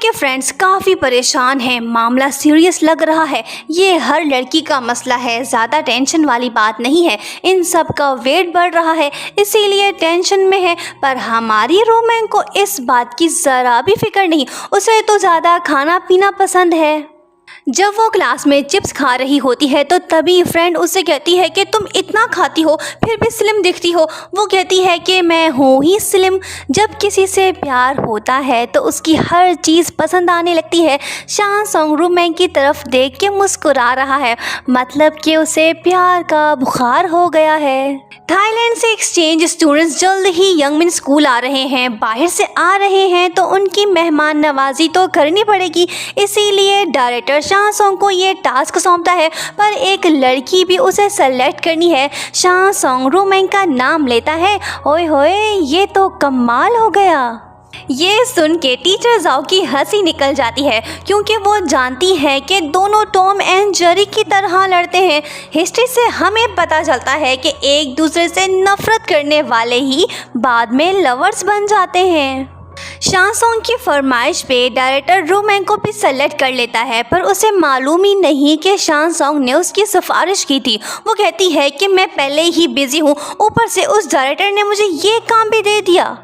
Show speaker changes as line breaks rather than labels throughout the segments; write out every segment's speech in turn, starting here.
के फ्रेंड्स काफ़ी परेशान हैं, मामला सीरियस लग रहा है। ये हर लड़की का मसला है, ज़्यादा टेंशन वाली बात नहीं है। इन सब का वेट बढ़ रहा है, इसीलिए टेंशन में है। पर हमारी रोमैन को इस बात की ज़रा भी फिक्र नहीं, उसे तो ज़्यादा खाना पीना पसंद है। जब वो क्लास में चिप्स खा रही होती है तो तभी फ्रेंड उससे कहती है कि तुम इतना खाती हो फिर भी स्लिम दिखती हो। वो कहती है कि मैं हूँ ही स्लिम। जब किसी से प्यार होता है तो उसकी हर चीज़ पसंद आने लगती है। शान सोंग रोमैन की तरफ देख के मुस्कुरा रहा है, मतलब कि उसे प्यार का बुखार हो गया है। थाईलैंड से एक्सचेंज स्टूडेंट्स जल्द ही यंगमिन स्कूल आ रहे हैं। बाहर से आ रहे हैं तो उनकी मेहमान नवाजी तो करनी पड़ेगी, इसीलिए डायरेक्टर शान सोंग को ये टास्क सौंपता है। पर एक लड़की भी उसे सेलेक्ट करनी है। शान सोंग रोमैन का नाम लेता है। ओए होए, ये तो कमाल हो गया। ये सुन के टीचर जाओ की हंसी निकल जाती है, क्योंकि वो जानती है कि दोनों टॉम एंड जेरी की तरह लड़ते हैं। हिस्ट्री से हमें पता चलता है कि एक दूसरे से नफरत करने वाले ही बाद में लवर्स बन जाते हैं। शान सोंग की फरमाइश पे डायरेक्टर रोमैन को भी सेलेक्ट कर लेता है, पर उसे मालूम ही नहीं कि शान सोंग ने उसकी सिफारिश की थी। वो कहती है कि मैं पहले ही बिजी हूँ, ऊपर से उस डायरेक्टर ने मुझे ये काम भी दे दिया।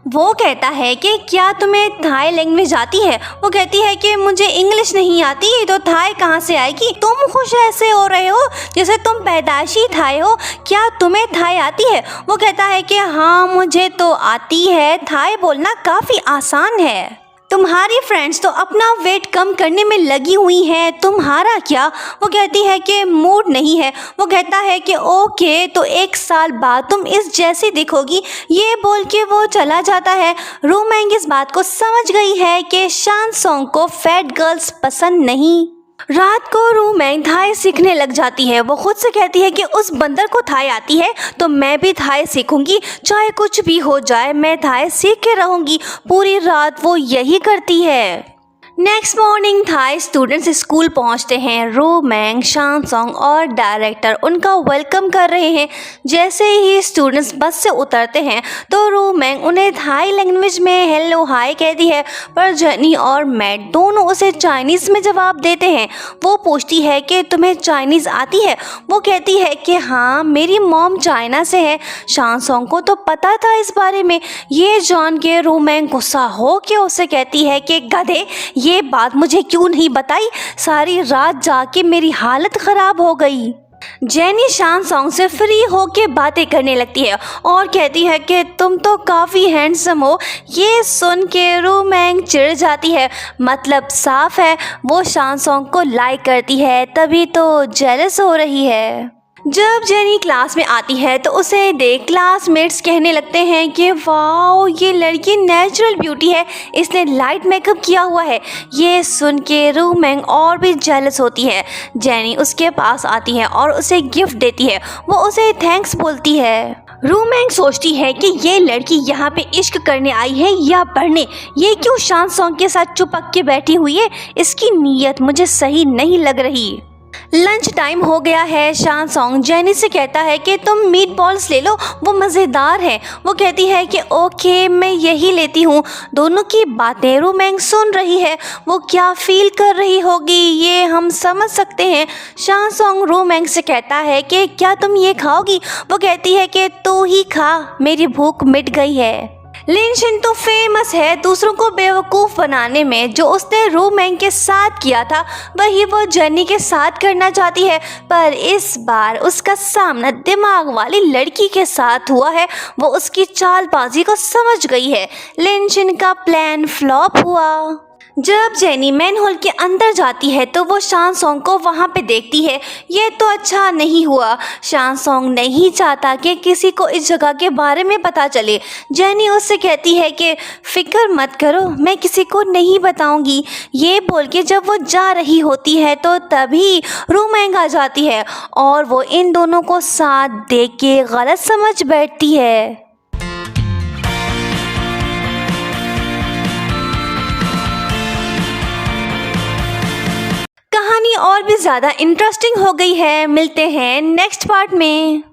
वो कहता है कि क्या तुम्हें थाई लैंग्वेज आती है? वो कहती है कि मुझे इंग्लिश नहीं आती, तो थाई कहाँ से आएगी? तुम खुश ऐसे हो रहे हो जैसे तुम पैदाइशी थाई हो, क्या तुम्हें थाई आती है? वो कहता है कि हाँ मुझे तो आती है, थाई बोलना काफ़ी आसान है। तुम्हारी फ्रेंड्स तो अपना वेट कम करने में लगी हुई हैं, तुम्हारा क्या? वो कहती है कि मूड नहीं है। वो कहता है कि ओके, तो 1 साल बाद तुम इस जैसी दिखोगी। ये बोल के वो चला जाता है। रोमैन इस बात को समझ गई है कि शान सोंग को फैट गर्ल्स पसंद नहीं। रात को रोमैन थाई सीखने लग जाती है। वो खुद से कहती है कि उस बंदर को थाई आती है तो मैं भी थाई सीखूंगी, चाहे कुछ भी हो जाए मैं थाई सीख के रहूंगी। पूरी रात वो यही करती है। Next morning Thai students school पहुंचते हैं। रोमैन, शान सोंग और डायरेक्टर उनका वेलकम कर रहे हैं। जैसे ही स्टूडेंट्स बस से उतरते हैं तो रोमैन उन्हें थाई लैंग्वेज में हेलो हाय कहती है, पर जेनी और मैट दोनों उसे चाइनीज़ में जवाब देते हैं। वो पूछती है कि तुम्हें चाइनीज़ आती है? वो कहती है कि हाँ, मेरी मॉम चाइना से है। शान सोंग को तो पता था इस बारे में। ये जान के रोमैन गुस्सा हो के उसे कहती है कि गधे, ये बात मुझे क्यों नहीं बताई? सारी रात जाके मेरी हालत खराब हो गई। जेनी शान सोंग से फ्री होके बातें करने लगती है और कहती है कि तुम तो काफ़ी हैंडसम हो। ये सुन के रोमैन चिढ़ जाती है, मतलब साफ है वो शान सोंग को लाइक करती है, तभी तो जेलस हो रही है। जब जेनी क्लास में आती है तो उसे देख क्लासमेट्स कहने लगते हैं कि वाओ, ये लड़की नेचुरल ब्यूटी है, इसने लाइट मेकअप किया हुआ है। ये सुन के रोमैन और भी जेलस होती है। जेनी उसके पास आती है और उसे गिफ्ट देती है। वो उसे थैंक्स बोलती है। रोमैन सोचती है कि ये लड़की यहाँ पे इश्क करने आई है या पढ़ने। ये क्यों शान सोंग के साथ चुपक के बैठी हुई है? इसकी नीयत मुझे सही नहीं लग रही। लंच टाइम हो गया है। शान सोंग जेनी से कहता है कि तुम मीट बॉल्स ले लो, वो मज़ेदार है। वो कहती है कि ओके, मैं यही लेती हूँ। दोनों की बातें रोमैन सुन रही है। वो क्या फील कर रही होगी ये हम समझ सकते हैं। शान सोंग रोमैन से कहता है कि क्या तुम ये खाओगी? वो कहती है कि तू ही खा, मेरी भूख मिट गई है। लिन शिन तो फेमस है दूसरों को बेवकूफ़ बनाने में। जो उसने रोमैन के साथ किया था वही वो जेनी के साथ करना चाहती है, पर इस बार उसका सामना दिमाग वाली लड़की के साथ हुआ है। वो उसकी चालबाजी को समझ गई है। लिन शिन का प्लान फ्लॉप हुआ। जब जेनी मैन होल के अंदर जाती है तो वो शान सोंग को वहाँ पे देखती है। ये तो अच्छा नहीं हुआ। शान सोंग नहीं चाहता कि किसी को इस जगह के बारे में पता चले। जेनी उससे कहती है कि फिक्र मत करो, मैं किसी को नहीं बताऊंगी। ये बोल के जब वो जा रही होती है तो तभी रोमैन आ जाती है और वो इन दोनों को साथ देख के गलत समझ बैठती है। कहानी और भी ज़्यादा इंटरेस्टिंग हो गई है। मिलते हैं नेक्स्ट पार्ट में।